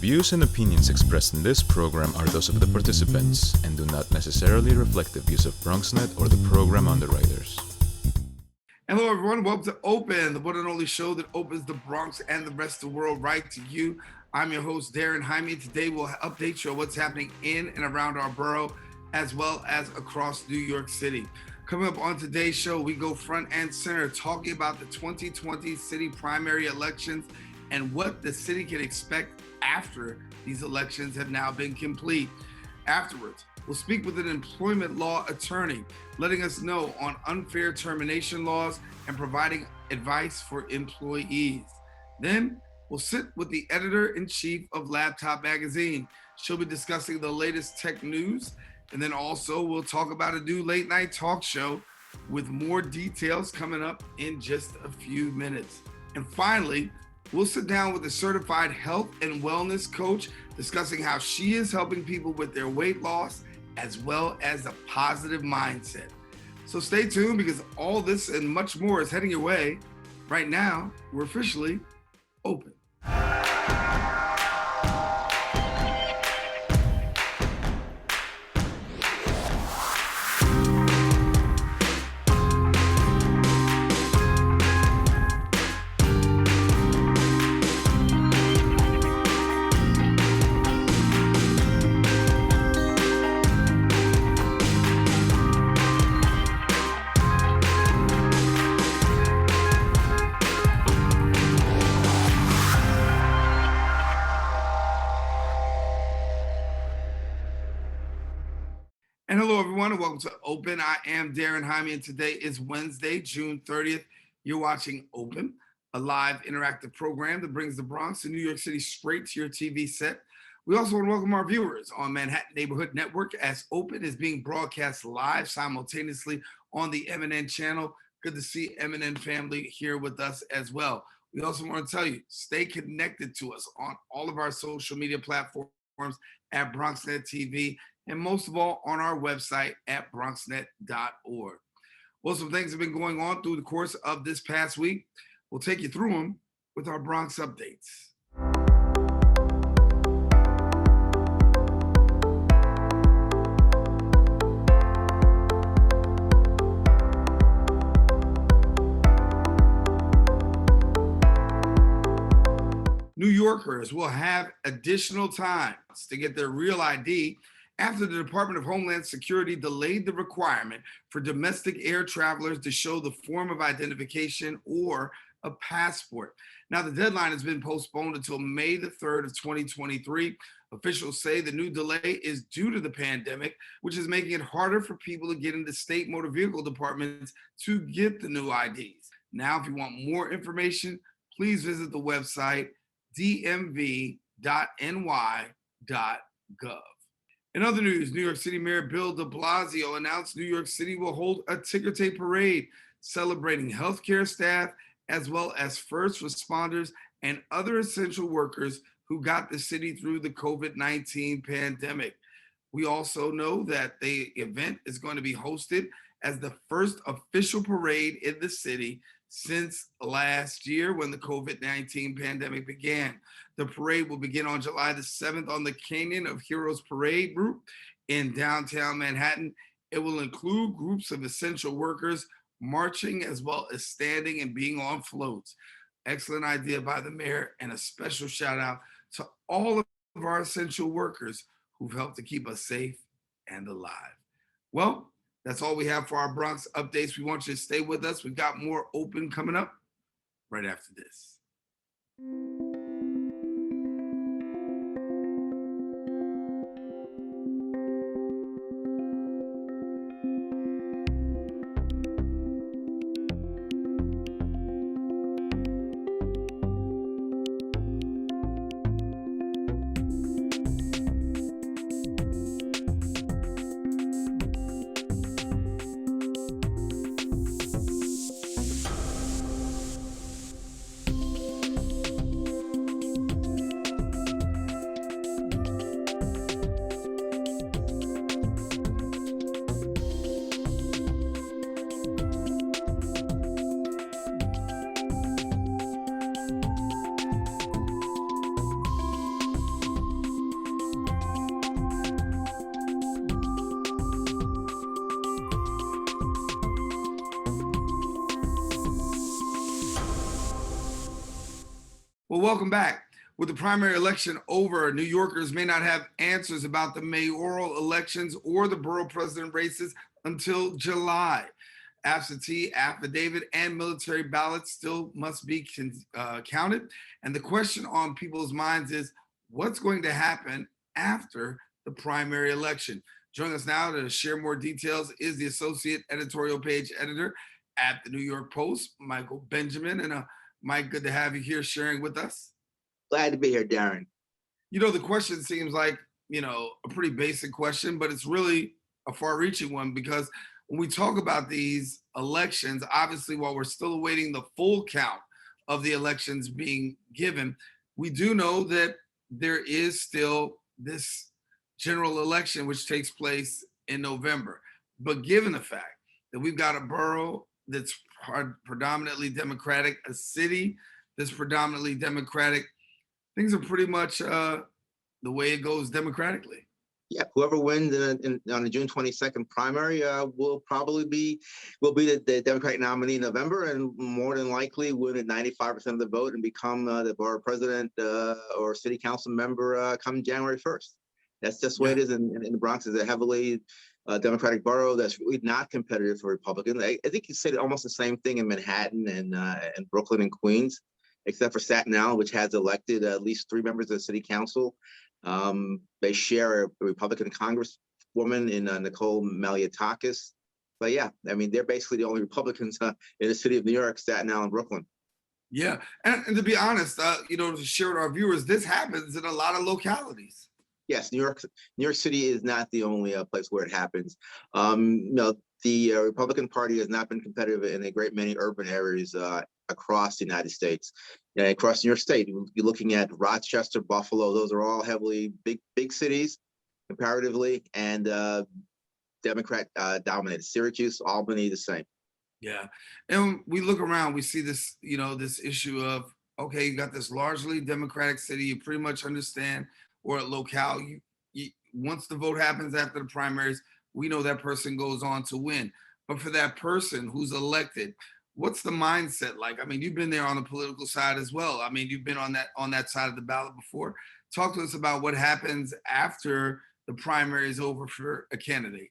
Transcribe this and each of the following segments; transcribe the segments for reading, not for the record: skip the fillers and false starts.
views and opinions expressed in this program are those of the participants and do not necessarily reflect the views of BronxNet or the program underwriters. Hello, everyone. Welcome to Open, the one and only show that opens the Bronx and the rest of the world right to you. I'm your host, Daren, Jaime. Today, we'll update you on what's happening in and around our borough, as well as across New York City. Coming up on today's show, we go front and center talking about the 2020 city primary elections and what the city can expect after these elections have now been complete. Afterwards, we'll speak with an employment law attorney, letting us know on unfair termination laws and providing advice for employees. Then we'll sit with the editor-in-chief of Laptop Magazine. She'll be discussing the latest tech news. And then also we'll talk about a new late night talk show with more details coming up in just a few minutes. And finally, we'll sit down with a certified health and wellness coach discussing how she is helping people with their weight loss as well as a positive mindset. So stay tuned because all this and much more is heading your way. Right now, we're officially open. And hello, everyone, and welcome to Open. I am Daren Jaime, and today is Wednesday, June 30th. You're watching Open, a live interactive program that brings the Bronx and New York City straight to your TV set. We also want to welcome our viewers on Manhattan Neighborhood Network as Open is being broadcast live simultaneously on the MNN channel. Good to see MNN family here with us as well. We also want to tell you, stay connected to us on all of our social media platforms at BronxNet TV, and most of all on our website at bronxnet.org. Well, some things have been going on through the course of this past week. We'll take you through them with our Bronx updates. New Yorkers will have additional time to get their real ID after the Department of Homeland Security delayed the requirement for domestic air travelers to show the form of identification or a passport. Now, the deadline has been postponed until May the 3rd of 2023. Officials say the new delay is due to the pandemic, which is making it harder for people to get into state motor vehicle departments to get the new IDs. Now, if you want more information, please visit the website dmv.ny.gov. In other news, New York City Mayor Bill de Blasio announced New York City will hold a ticker tape parade celebrating healthcare staff as well as first responders and other essential workers who got the city through the COVID-19 pandemic. We also know that the event is going to be hosted as the first official parade in the city since last year when the COVID-19 pandemic began. The parade will begin on July the 7th on the Canyon of Heroes Parade route in downtown Manhattan. It will include groups of essential workers marching as well as standing and being on floats. Excellent idea by the mayor, and a special shout out to all of our essential workers who've helped to keep us safe and alive. Well, that's all we have for our Bronx updates. We want you to stay with us. We've got more Open coming up right after this. Well, welcome back. With the primary election over, New Yorkers may not have answers about the mayoral elections or the borough president races until July. Absentee, affidavit, and military ballots still must be counted. And the question on people's minds is what's going to happen after the primary election? Joining us now to share more details is the associate editorial page editor at the New York Post, Michael Benjamin. And Mike, good to have you here sharing with us. Glad to be here, Daren. The question seems like, a pretty basic question, but it's really a far reaching one because when we talk about these elections, obviously, while we're still awaiting the full count of the elections being given, we do know that there is still this general election, which takes place in November. But given the fact that we've got a borough that's predominantly Democratic, a city that's predominantly Democratic, things are pretty much the way it goes democratically. Yeah, whoever wins on the June 22nd primary will be the Democratic nominee in November, and more than likely win at 95% of the vote and become the borough president or city council member come January 1st. That's just the way it is in the Bronx. Is a heavily Democratic borough that's really not competitive for Republicans. I think you said almost the same thing in Manhattan and Brooklyn and Queens, except for Staten Island, which has elected at least 3 members of the city council. They share a Republican congresswoman in Nicole Maliotakis. But yeah, I mean, they're basically the only Republicans in the city of New York, Staten Island, Brooklyn. Yeah, and to be honest, to share with our viewers, this happens in a lot of localities. Yes, New York City is not the only place where it happens. The Republican Party has not been competitive in a great many urban areas across the United States. Across New York State, you're looking at Rochester, Buffalo. Those are all heavily big cities comparatively, and Democrat dominated. Syracuse, Albany, the same. Yeah, and we look around, we see this, this issue of, okay, you got this largely Democratic city, you pretty much understand, or at locale, you once the vote happens after the primaries, we know that person goes on to win. But for that person who's elected, what's the mindset like? I mean, you've been there on the political side as well. I mean, you've been on that side of the ballot before. Talk to us about what happens after the primary is over for a candidate.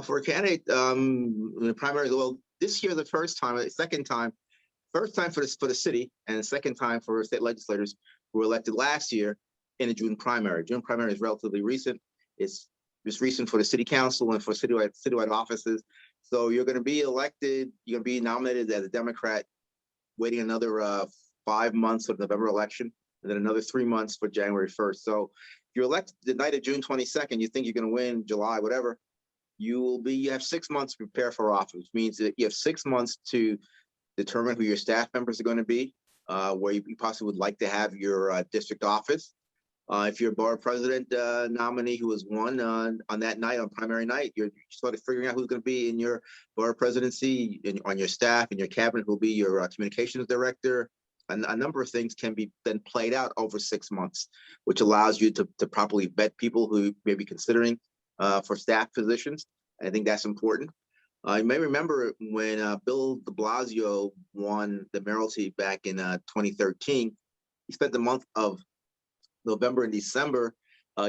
For a candidate, the primary, well, this year first time for the city, and the second time for state legislators who were elected last year in the June primary. June primary is relatively recent. It's recent for the city council and for citywide offices. So you're going to be elected, you're going to be nominated as a Democrat, waiting another 5 months for the November election, and then another 3 months for January 1st. So if you're elected the night of June 22nd, you think you're going to win July, whatever, you have 6 months to prepare for office, which means that you have 6 months to determine who your staff members are going to be, where you possibly would like to have your district office. If you're a borough president nominee who has won on that night, on primary night, you're sort of figuring out who's going to be in your borough presidency, on your staff, in your cabinet, who'll be your communications director. A number of things can be then played out over 6 months, which allows you to properly vet people who may be considering for staff positions. I think that's important. You may remember when Bill de Blasio won the mayoralty back in 2013, he spent the month of November and December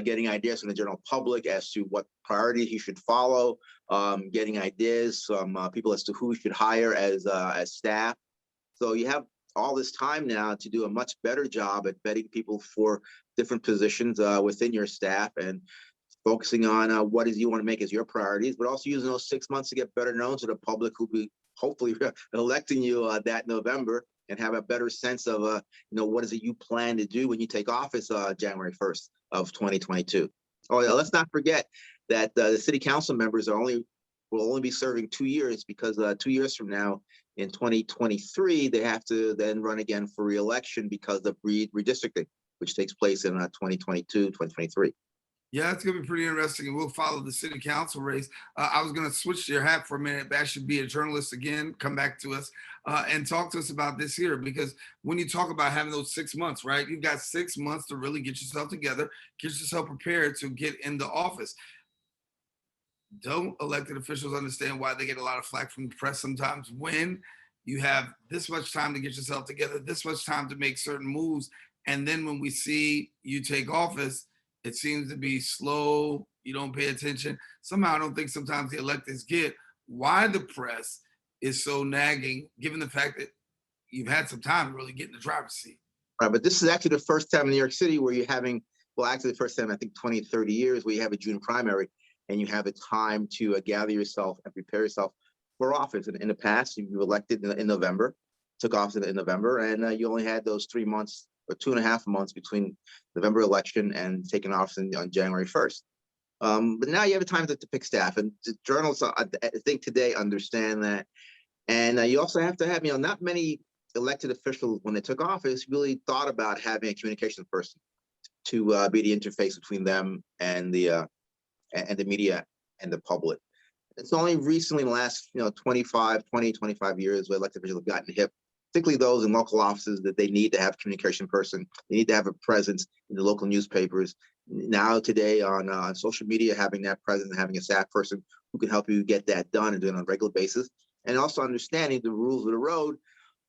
getting ideas from the general public as to what priority he should follow, getting ideas from people as to who he should hire as staff. So you have all this time now to do a much better job at vetting people for different positions within your staff and focusing on what is you want to make as your priorities, but also using those 6 months to get better known to the public who'll be hopefully electing you that November, and have a better sense of what is it you plan to do when you take office January 1st of 2022. Oh yeah, let's not forget that the city council members will only be serving 2 years, because 2 years from now in 2023 they have to then run again for re-election because of redistricting, which takes place in 2022, 2023. Yeah, it's going to be pretty interesting, and we'll follow the city council race. I was going to switch to your hat for a minute, but I should be a journalist again, come back to us and talk to us about this here, because when you talk about having those 6 months, right, you've got 6 months to really get yourself together, get yourself prepared to get into office. Don't elected officials understand why they get a lot of flack from the press sometimes when you have this much time to get yourself together, this much time to make certain moves. And then when we see you take office, it seems to be slow. You don't pay attention. Somehow, I don't think sometimes the electeds get why the press is so nagging, given the fact that you've had some time to really get in the driver's seat. Right, but this is actually the first time in New York City where you're having, well, actually the first time, I think 20, 30 years where you have a June primary and you have a time to gather yourself and prepare yourself for office. And in the past, you were elected in November, took office in November, and you only had those 3 months or 2.5 months between November election and taking office on January 1st. But now you have time to pick staff, and the journalists, I think today, understand that. And you also have to have, not many elected officials, when they took office, really thought about having a communications person to be the interface between them and the media and the public. It's only recently in the last 25 years where elected officials have gotten hip, particularly those in local offices, that they need to have a communication person. They need to have a presence in the local newspapers. Now today on social media, having that presence and having a staff person who can help you get that done and do it on a regular basis. And also understanding the rules of the road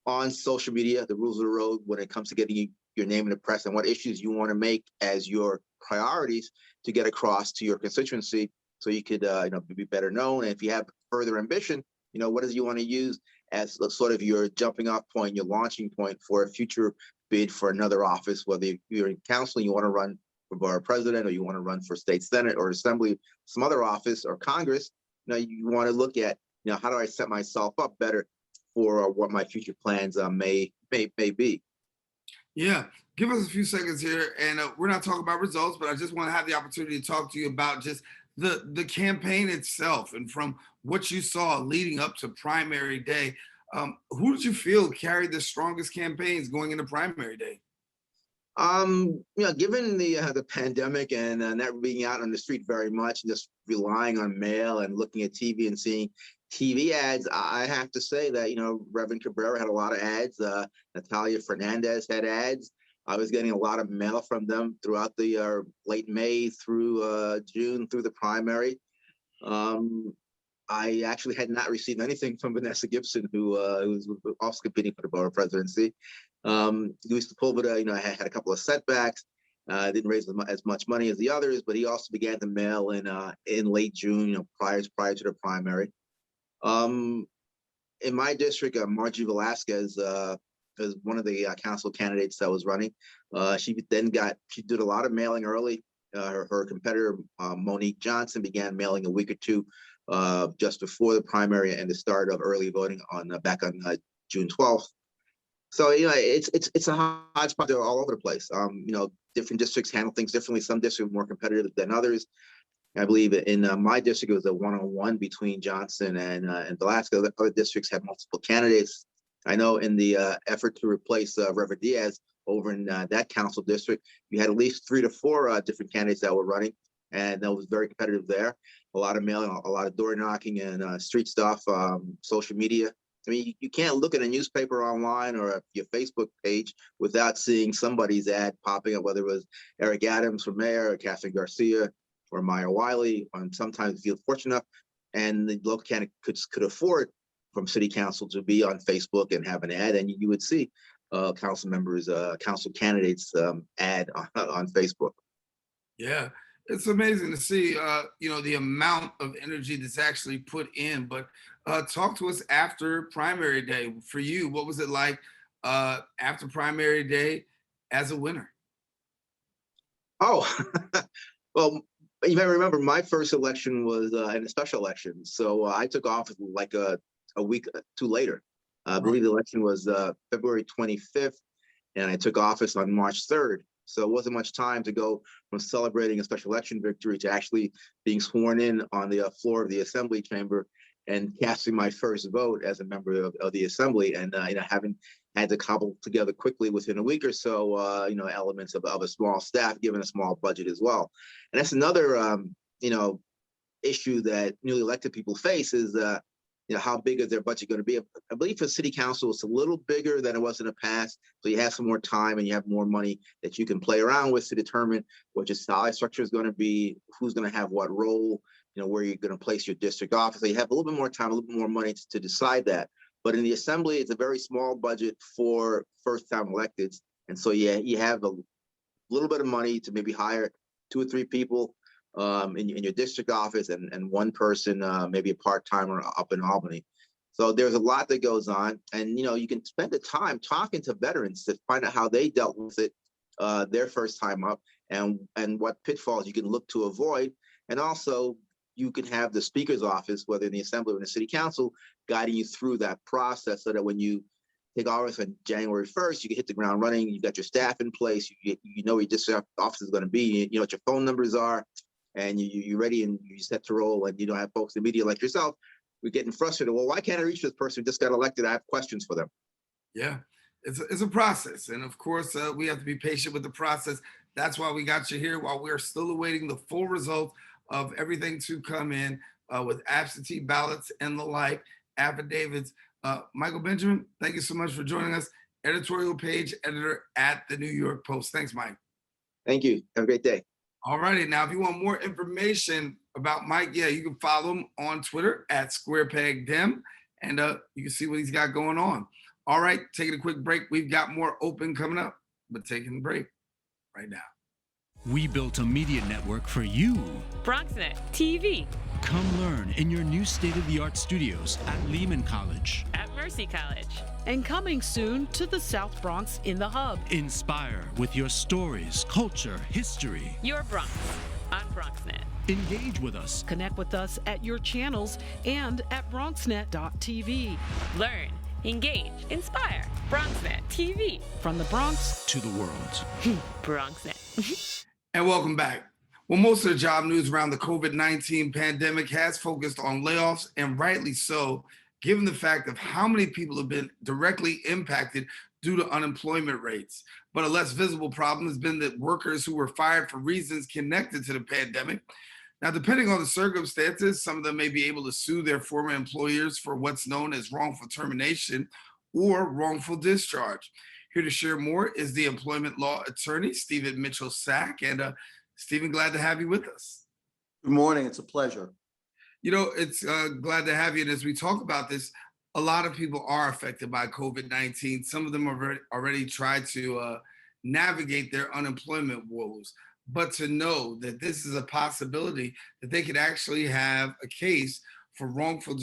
on social media, the rules of the road when it comes to getting your name in the press and what issues you want to make as your priorities to get across to your constituency, so you could be better known. And if you have further ambition, what does you want to use as sort of your jumping off point, your launching point for a future bid for another office, whether you're in council, you want to run for borough president, or you want to run for state senate or assembly, some other office, or Congress. You want to look at, how do I set myself up better for what my future plans may be. Yeah, give us a few seconds here, and we're not talking about results, but I just want to have the opportunity to talk to you about just the campaign itself, and from what you saw leading up to primary day. Who did you feel carried the strongest campaigns going into primary day? Given the pandemic and not being out on the street very much, just relying on mail and looking at TV and seeing TV ads, I have to say that, Reverend Cabrera had a lot of ads. Natalia Fernandez had ads. I was getting a lot of mail from them throughout the late May through June through the primary. I actually had not received anything from Vanessa Gibson, who was also competing for the borough presidency. Luis Sepulveda, had a couple of setbacks. Didn't raise as much money as the others, but he also began to mail in late June, prior to the primary. In my district, Margie Velasquez is one of the council candidates that was running. She did a lot of mailing early. Her competitor, Monique Johnson, began mailing a week or two just before the primary and the start of early voting back on June 12th. So it's a hodgepodge. They're all over the place. Different districts handle things differently. Some districts are more competitive than others. I believe in my district it was a 1-on-1 between Johnson and Velasquez. Other districts had multiple candidates. I know in the effort to replace Reverend Diaz over in that council district, you had at least 3 to 4 different candidates that were running, and that was very competitive there. A lot of mailing, a lot of door knocking and street stuff, social media. I mean, you can't look at a newspaper online or your Facebook page without seeing somebody's ad popping up, whether it was Eric Adams for mayor, or Catherine Garcia, or Maya Wiley. And sometimes if you're fortunate enough and the local candidate could afford from city council to be on Facebook and have an ad, and you would see council members, council candidates ad on Facebook. Yeah, it's amazing to see, the amount of energy that's actually put in. But talk to us after primary day. For you, what was it like after primary day as a winner? Oh, well, you may remember my first election was in a special election. So I took office like a week too later. I believe the election was February 25th, and I took office on March 3rd. So it wasn't much time to go from celebrating a special election victory to actually being sworn in on the floor of the assembly chamber and casting my first vote as a member of the assembly, and having had to cobble together quickly within a week or so, elements of a small staff, given a small budget as well. And that's another, issue that newly elected people face is, how big is their budget going to be? I believe for city council, it's a little bigger than it was in the past. So you have some more time and you have more money that you can play around with to determine what your salary structure is going to be, who's going to have what role, where you're going to place your district office. So you have a little bit more time, a little bit more money to decide that. But in the assembly, it's a very small budget for first-time electeds. And so, yeah, you have a little bit of money to maybe hire 2 or 3 people in your district office and one person, maybe a part-timer up in Albany. So there's a lot that goes on. And, you can spend the time talking to veterans to find out how they dealt with it their first time up and what pitfalls you can look to avoid. And also, you can have the speaker's office, whether in the assembly or in the city council, guiding you through that process so that when you take office on January 1st, you can hit the ground running. You got your staff in place. You know where your district office is going to be. You know what your phone numbers are, and you're ready and you're set to roll. And you don't have folks in the media like yourself. We're getting frustrated. Well, why can't I reach this person who just got elected? I have questions for them. Yeah, it's a process. And of course, we have to be patient with the process. That's why we got you here while we're still awaiting the full results of everything to come in with absentee ballots and the like, affidavits. Michael Benjamin, thank you so much for joining us. Editorial page editor at the New York Post. Thanks, Mike. Thank you. Have a great day. All righty. Now, if you want more information about Mike, yeah, you can follow him on Twitter at SquarePegDem, and you can see what he's got going on. All right, taking a quick break. We've got more open coming up, but taking the break right now. We built a media network for you. BronxNet TV. Come learn in your new state-of-the-art studios at Lehman College. At Mercy College. And coming soon to the South Bronx in the Hub. Inspire with your stories, culture, history. Your Bronx on BronxNet. Engage with us. Connect with us at your channels and at BronxNet.tv. Learn, engage, inspire. BronxNet TV. From the Bronx to the world. BronxNet. And welcome back. Well, most of the job news around the COVID-19 pandemic has focused on layoffs, and rightly so, given the fact of how many people have been directly impacted due to unemployment rates. But a less visible problem has been that workers who were fired for reasons connected to the pandemic. Now, depending on the circumstances, some of them may be able to sue their former employers for what's known as wrongful termination or wrongful discharge. Here to share more is the employment law attorney, Stephen Mitchell-Sack. And Stephen, glad to have you with us. Good morning. It's a pleasure. It's glad to have you. And as we talk about this, a lot of people are affected by COVID-19. Some of them have already tried to navigate their unemployment woes. But to know that this is a possibility that they could actually have a case for wrongful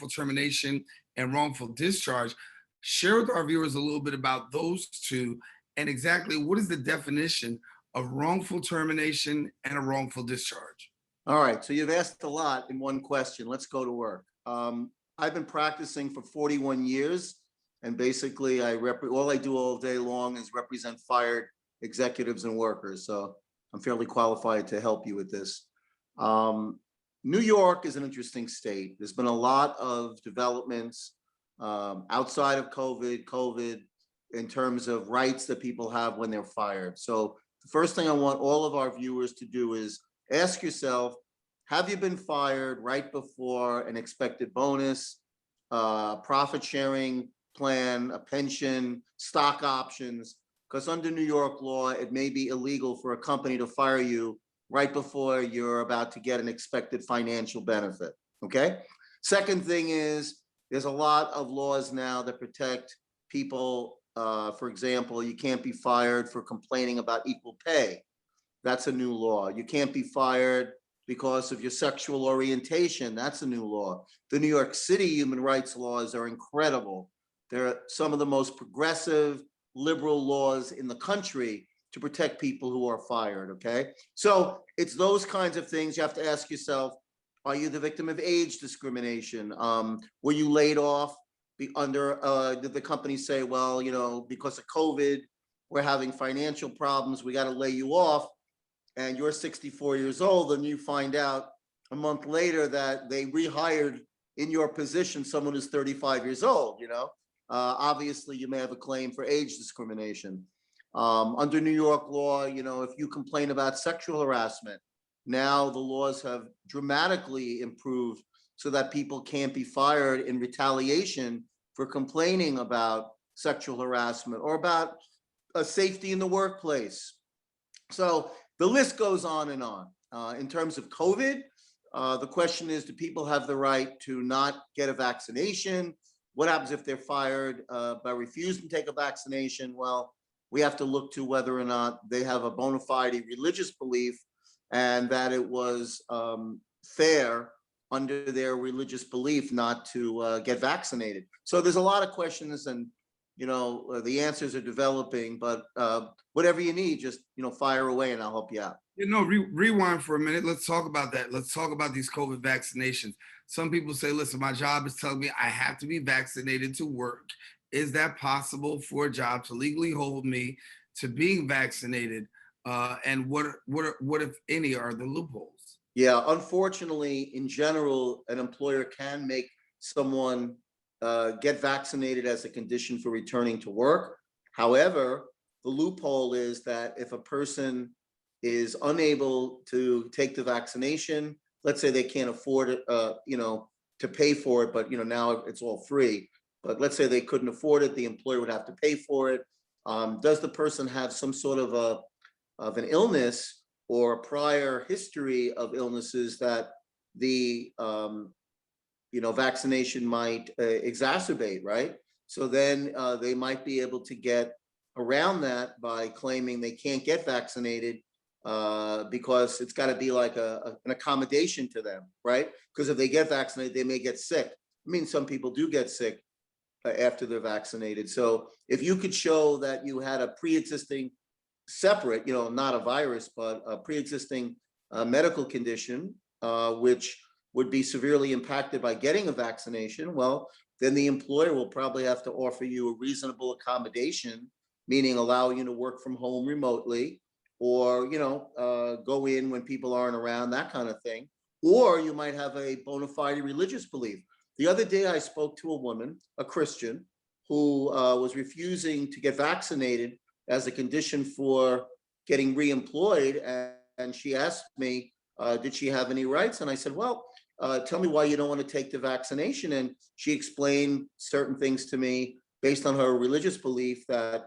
termination and wrongful discharge. Share with our viewers a little bit about those two and exactly what is the definition of wrongful termination and a wrongful discharge. All right. So you've asked a lot in one question. Let's go to work. I've been practicing for 41 years, and basically all I do all day long is represent fired executives and workers. So I'm fairly qualified to help you with this. New York is an interesting state. There's been a lot of developments outside of COVID in terms of rights that people have when they're fired. So the first thing I want all of our viewers to do is ask yourself, have you been fired right before an expected bonus, profit sharing plan, a pension, stock options? Because under New York law, it may be illegal for a company to fire you right before you're about to get an expected financial benefit, okay? Second thing is, there's a lot of laws now that protect people. For example, you can't be fired for complaining about equal pay. That's a new law. You can't be fired because of your sexual orientation. That's a new law. The New York City human rights laws are incredible. They're some of the most progressive, liberal laws in the country to protect people who are fired, okay? So it's those kinds of things you have to ask yourself. Are you the victim of age discrimination? Were you laid off did the company say, well, because of COVID, we're having financial problems, we got to lay you off, and you're 64 years old, and you find out a month later that they rehired in your position someone who's 35 years old, obviously you may have a claim for age discrimination. Under New York law, if you complain about sexual harassment, now the laws have dramatically improved so that people can't be fired in retaliation for complaining about sexual harassment or about safety in the workplace. So the list goes on and on. In terms of COVID, the question is, do people have the right to not get a vaccination? what happens if they're fired by refusing to take a vaccination? Well, we have to look to whether or not they have a bona fide religious belief and that it was fair under their religious belief not to get vaccinated. So there's a lot of questions, and the answers are developing, but whatever you need, just fire away and I'll help you out. Rewind for a minute. Let's talk about that. Let's talk about these COVID vaccinations. Some people say, listen, my job is telling me I have to be vaccinated to work. Is that possible for a job to legally hold me to being vaccinated? And what if any are the loopholes? Yeah, unfortunately, in general, an employer can make someone get vaccinated as a condition for returning to work. However, the loophole is that if a person is unable to take the vaccination, let's say they can't afford it, to pay for it, but now it's all free. But let's say they couldn't afford it, the employer would have to pay for it. Does the person have some sort of an illness or a prior history of illnesses that the vaccination might exacerbate, right? So then they might be able to get around that by claiming they can't get vaccinated because it's got to be like an accommodation to them, right? Because if they get vaccinated, they may get sick. I mean, some people do get sick after they're vaccinated. So if you could show that you had a pre-existing separate, not a virus, but a pre-existing medical condition, which would be severely impacted by getting a vaccination, well, then the employer will probably have to offer you a reasonable accommodation, meaning allow you to work from home remotely, or go in when people aren't around, that kind of thing. Or you might have a bona fide religious belief. The other day I spoke to a woman, a Christian, who was refusing to get vaccinated as a condition for getting reemployed, and she asked me, did she have any rights? And I said, well, tell me why you don't want to take the vaccination. And she explained certain things to me based on her religious belief that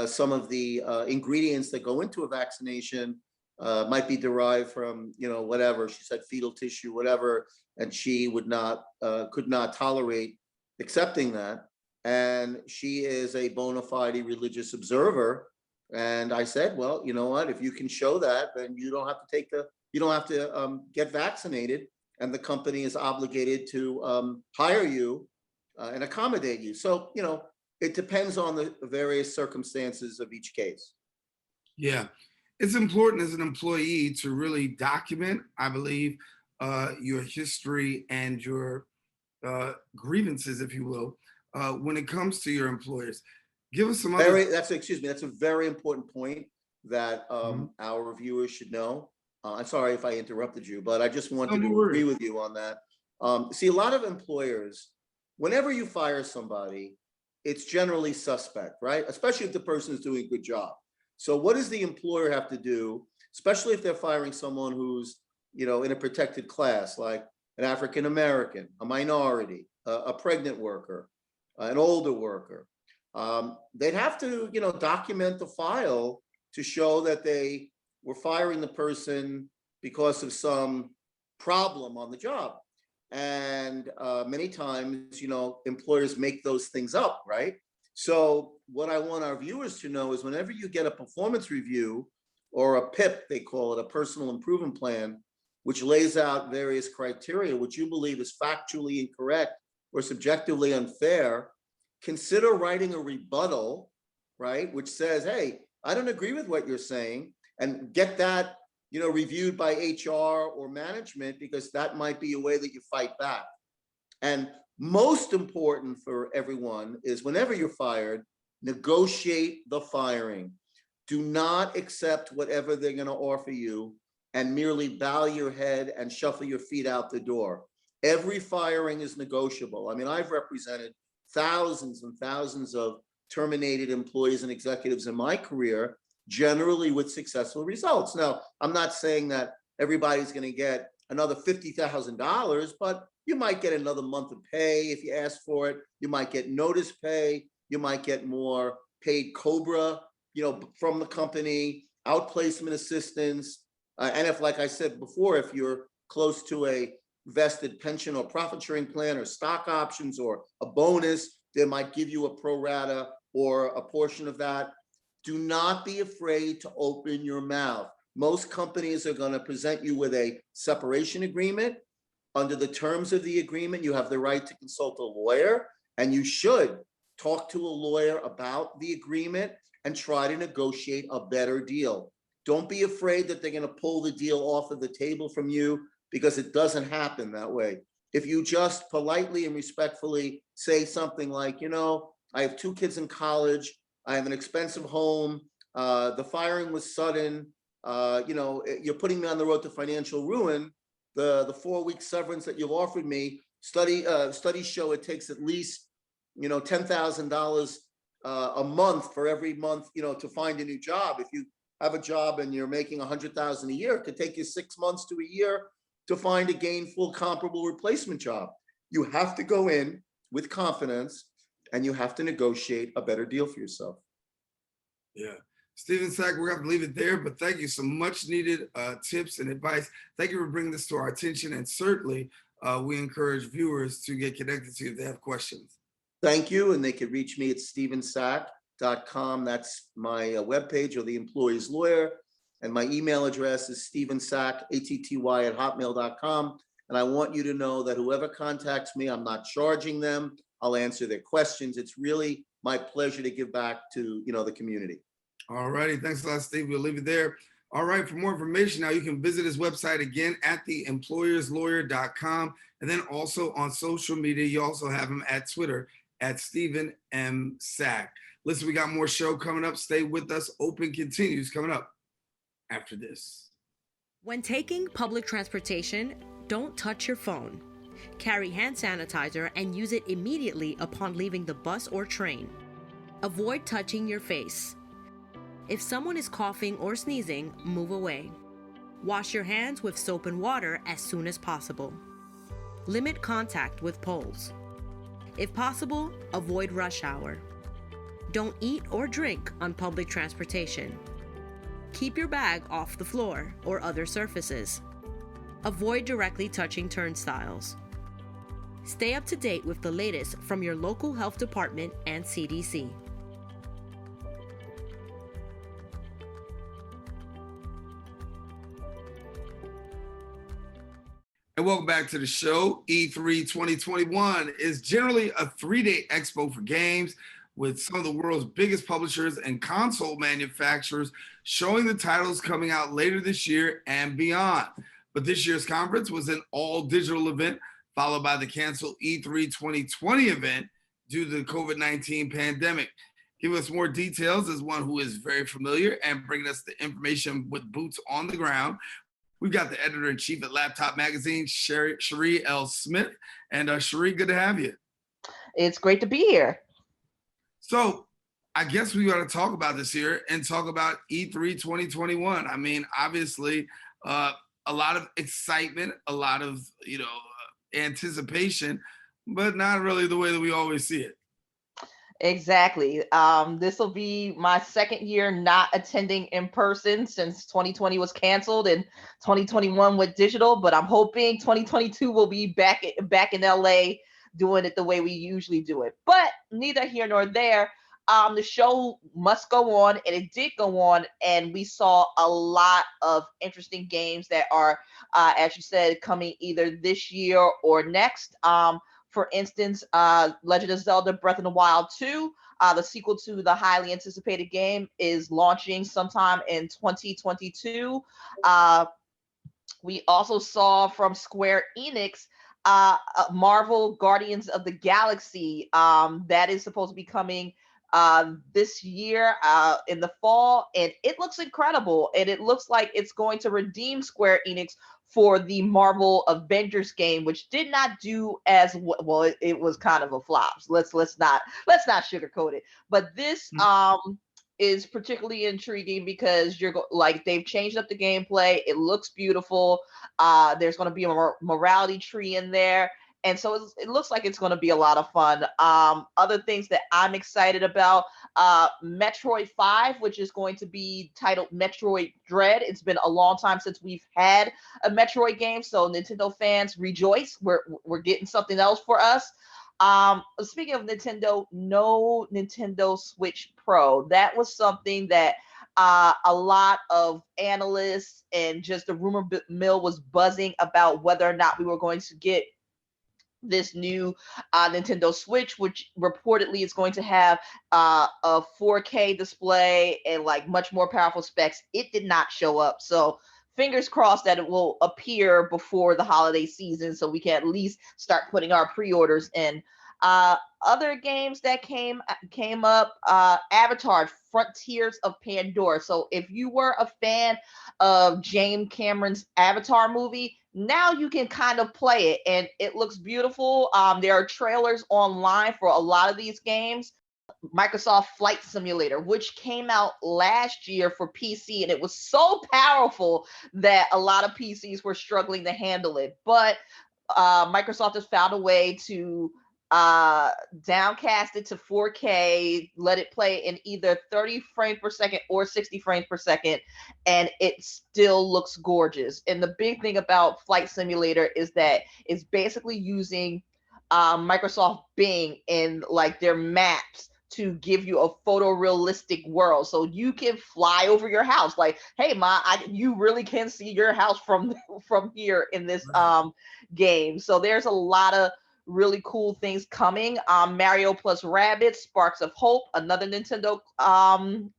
some of the ingredients that go into a vaccination might be derived from, whatever, she said fetal tissue, whatever, and she could not tolerate accepting that. And she is a bona fide religious observer. And I said, well, you know what, if you can show that, then you don't have to get vaccinated, and the company is obligated to hire you and accommodate you. So, it depends on the various circumstances of each case. Yeah, it's important as an employee to really document, I believe, your history and your grievances, if you will, when it comes to your employers. Give us some other. That's a very important point that our viewers should know. I'm sorry if I interrupted you, but I just wanted to agree with you on that. See, a lot of employers, whenever you fire somebody, it's generally suspect, right? Especially if the person is doing a good job. So what does the employer have to do, especially if they're firing someone who's, in a protected class, like an African American, a minority, a pregnant worker, an older worker? They'd have to, document the file to show that they were firing the person because of some problem on the job. And many times, employers make those things up, right? So what I want our viewers to know is whenever you get a performance review or a PIP, they call it, a personal improvement plan, which lays out various criteria, which you believe is factually incorrect or subjectively unfair, consider writing a rebuttal, right? Which says, hey, I don't agree with what you're saying, and get that, reviewed by HR or management, because that might be a way that you fight back. And most important for everyone is whenever you're fired, negotiate the firing. Do not accept whatever they're going to offer you and merely bow your head and shuffle your feet out the door. Every firing is negotiable. I mean, I've represented thousands and thousands of terminated employees and executives in my career, generally with successful results. Now, I'm not saying that everybody's going to get another $50,000, but you might get another month of pay if you ask for it. You might get notice pay. You might get more paid COBRA, from the company, outplacement assistance. And if, like I said before, if you're close to a vested pension or profit sharing plan or stock options or a bonus, they might give you a pro rata or a portion of that. Do not be afraid to open your mouth. Most companies are going to present you with a separation agreement. Under the terms of the agreement, you have the right to consult a lawyer, and you should talk to a lawyer about the agreement and try to negotiate a better deal. Don't be afraid that they're going to pull the deal off of the table from you, because it doesn't happen that way. If you just politely and respectfully say something like, I have 2 kids in college, I have an expensive home, the firing was sudden, you're putting me on the road to financial ruin, the 4-week severance that you've offered me, studies show it takes at least, $10,000 a month for every month, to find a new job. If you have a job and you're making $100,000 a year, it could take you 6 months to a year to find a gainful, comparable replacement job. You have to go in with confidence, and you have to negotiate a better deal for yourself. Yeah. Stephen Sack, we're going to have to leave it there, but thank you. Some much needed tips and advice. Thank you for bringing this to our attention. And certainly we encourage viewers to get connected to you if they have questions. Thank you. And they can reach me at stevensack.com. That's my webpage, or the employee's lawyer. And my email address is stevensack, atty@hotmail.com. And I want you to know that whoever contacts me, I'm not charging them. I'll answer their questions. It's really my pleasure to give back to, the community. All righty. Thanks a lot, Steve. We'll leave it there. All right. For more information, now you can visit his website again at theemployerslawyer.com. And then also on social media, you also have him at Twitter at Stephen M. Sack. Listen, we got more show coming up. Stay with us. Open continues coming up after this. When taking public transportation, don't touch your phone. Carry hand sanitizer and use it immediately upon leaving the bus or train. Avoid touching your face. If someone is coughing or sneezing, move away. Wash your hands with soap and water as soon as possible. Limit contact with poles. If possible, avoid rush hour. Don't eat or drink on public transportation. Keep your bag off the floor or other surfaces. Avoid directly touching turnstiles. Stay up to date with the latest from your local health department and CDC. And welcome back to the show. E3 2021 is generally a 3-day expo for games, with some of the world's biggest publishers and console manufacturers showing the titles coming out later this year and beyond. But this year's conference was an all-digital event, followed by the canceled E3 2020 event due to the COVID-19 pandemic. Give us more details as one who is very familiar and bringing us the information with boots on the ground. We've got the editor-in-chief at Laptop Magazine, Sherri L. Smith. And Sherri, good to have you. It's great to be here. So I guess we got to talk about this here and talk about E3 2021. I mean, obviously, a lot of excitement, a lot of, anticipation, but not really the way that we always see it. Exactly. This will be my second year not attending in person since 2020 was canceled and 2021 went digital, but I'm hoping 2022 will be back in LA doing it the way we usually do it. But neither here nor there. The show must go on, and it did go on, and we saw a lot of interesting games that are, as you said, coming either this year or next. For instance, Legend of Zelda Breath of the Wild 2, the sequel to the highly anticipated game, is launching sometime in 2022. We also saw from Square Enix Marvel Guardians of the Galaxy that is supposed to be coming this year in the fall, and it looks incredible, and it looks like it's going to redeem Square Enix for the Marvel Avengers game, which did not do as well. It was kind of a flop. So let's not sugarcoat it. But this is particularly intriguing because they've changed up the gameplay. It looks beautiful. There's going to be a morality tree in there. And so it looks like it's going to be a lot of fun. Other things that I'm excited about, Metroid 5, which is going to be titled Metroid Dread. It's been a long time since we've had a Metroid game, so Nintendo fans rejoice. We're getting something else for us. Speaking of Nintendo, no Nintendo Switch Pro. That was something that a lot of analysts and just the rumor mill was buzzing about whether or not we were going to get this new Nintendo Switch, which reportedly is going to have a 4K display and like much more powerful specs. It did not show up. So fingers crossed that it will appear before the holiday season so we can at least start putting our pre-orders in. Other games that came up, Avatar Frontiers of Pandora. So if you were a fan of James Cameron's Avatar movie, now you can kind of play it and it looks beautiful. There are trailers online for a lot of these games. Microsoft Flight Simulator, which came out last year for PC, and it was so powerful that a lot of PCs were struggling to handle it. But Microsoft has found a way to downcast it to 4K, let it play in either 30 frames per second or 60 frames per second, and it still looks gorgeous. And the big thing about Flight Simulator is that it's basically using Microsoft Bing in like their maps to give you a photorealistic world, so you can fly over your house. Like, hey, you really can see your house from here in this game. So there's a lot of really cool things coming. Mario plus Rabbids, Sparks of Hope, another Nintendo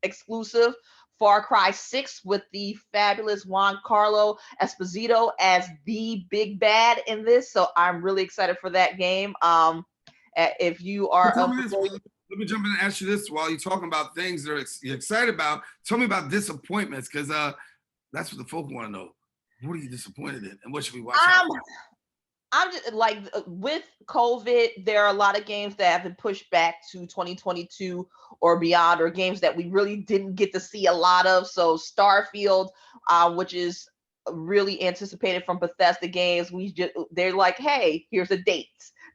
exclusive. Far Cry 6 with the fabulous Juan Carlo Esposito as the big bad in this. So I'm really excited for that game. If you are let me jump in and ask you this while you're talking about things that you're excited about. Tell me about disappointments, because that's what the folk want to know. What are you disappointed in, and what should we watch out for? I'm just like, with COVID, there are a lot of games that have been pushed back to 2022 or beyond, or games that we really didn't get to see a lot of. So Starfield, which is really anticipated from Bethesda Games, they're like, hey, here's a date.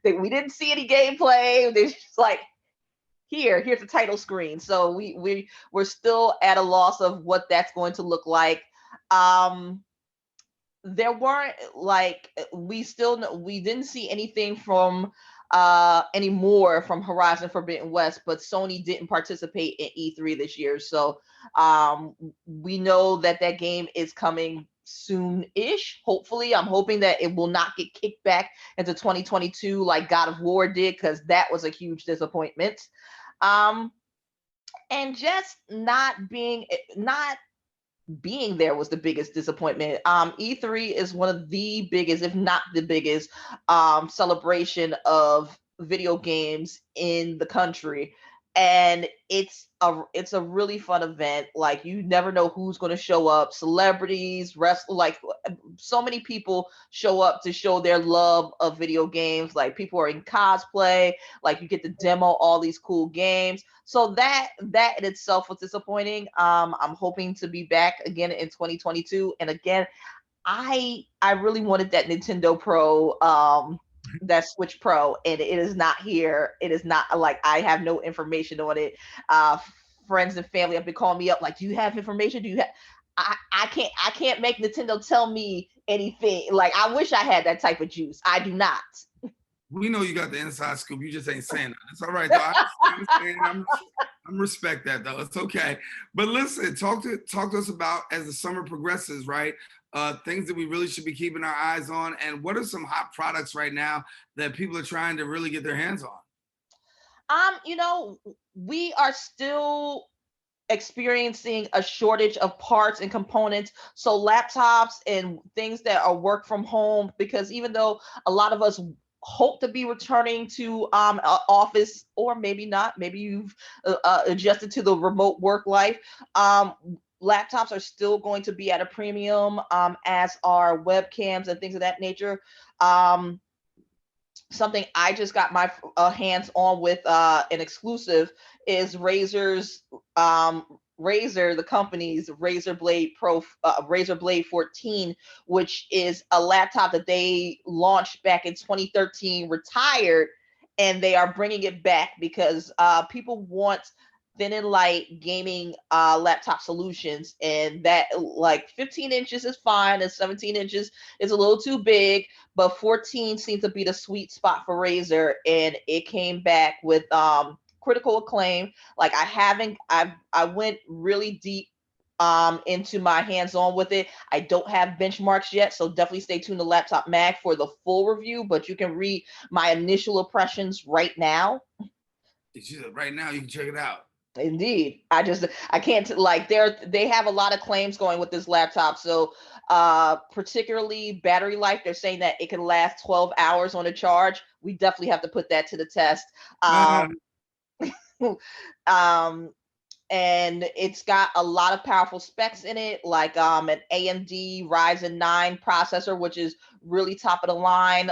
We didn't see any gameplay. They're just like, here's the title screen. So we're still at a loss of what that's going to look like. There weren't like we didn't see anything from anymore from Horizon Forbidden West, but Sony didn't participate in E3 this year. So we know that game is coming soon-ish. Hopefully, I'm hoping that it will not get kicked back into 2022 like God of War did, because that was a huge disappointment. And just not being there was the biggest disappointment. E3 is one of the biggest, if not the biggest, celebration of video games in the country. And it's a really fun event. Like, you never know who's going to show up. Celebrities, like so many people show up to show their love of video games. Like, people are in cosplay. Like, you get to demo all these cool games. So that in itself was disappointing. I'm hoping to be back again in 2022. And again, I really wanted that Nintendo Pro, that Switch Pro, and it is not here. It is not, like, I have no information on it. Friends and family have been calling me up like, do you have information? Do you have? I can't make Nintendo tell me anything. Like, I wish I had that type of juice. I do not. We know you got the inside scoop. You just ain't saying that. It's all right, though. I respect that, though. It's okay. But listen, talk to us about, as the summer progresses, right? Things that we really should be keeping our eyes on, and what are some hot products right now that people are trying to really get their hands on? We are still experiencing a shortage of parts and components. So laptops and things that are work from home, because even though a lot of us hope to be returning to office, or maybe not, maybe you've adjusted to the remote work life, laptops are still going to be at a premium, as are webcams and things of that nature. Something I just got my hands on with an exclusive is Razer's Razer, the company's Razer Blade Pro, Razer Blade 14, which is a laptop that they launched back in 2013, retired, and they are bringing it back because people want thin and light gaming laptop solutions, and that like 15 inches is fine, and 17 inches is a little too big, but 14 seems to be the sweet spot for Razer, and it came back with critical acclaim. Like I went really deep into my hands-on with it. I don't have benchmarks yet, so definitely stay tuned to Laptop Mag for the full review, but you can read my initial impressions right now. Right now, you can check it out. Indeed. I can't like they have a lot of claims going with this laptop. So particularly battery life, they're saying that it can last 12 hours on a charge. We definitely have to put that to the test. And it's got a lot of powerful specs in it, like an AMD Ryzen 9 processor, which is really top of the line.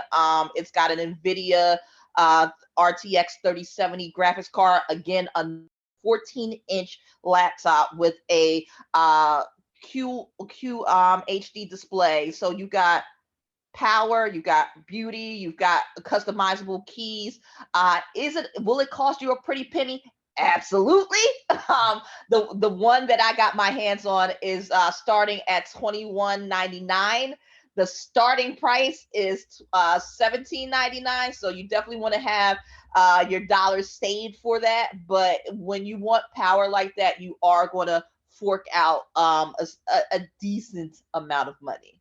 It's got an NVIDIA RTX 3070 graphics card, again, a 14-inch laptop with a HD display. So you got power, you got beauty, you've got customizable keys. Will it cost you a pretty penny? Absolutely. The one that I got my hands on is starting at $21.99. The starting price is $17.99. So you definitely want to have your dollars saved for that. But when you want power like that, you are going to fork out a decent amount of money.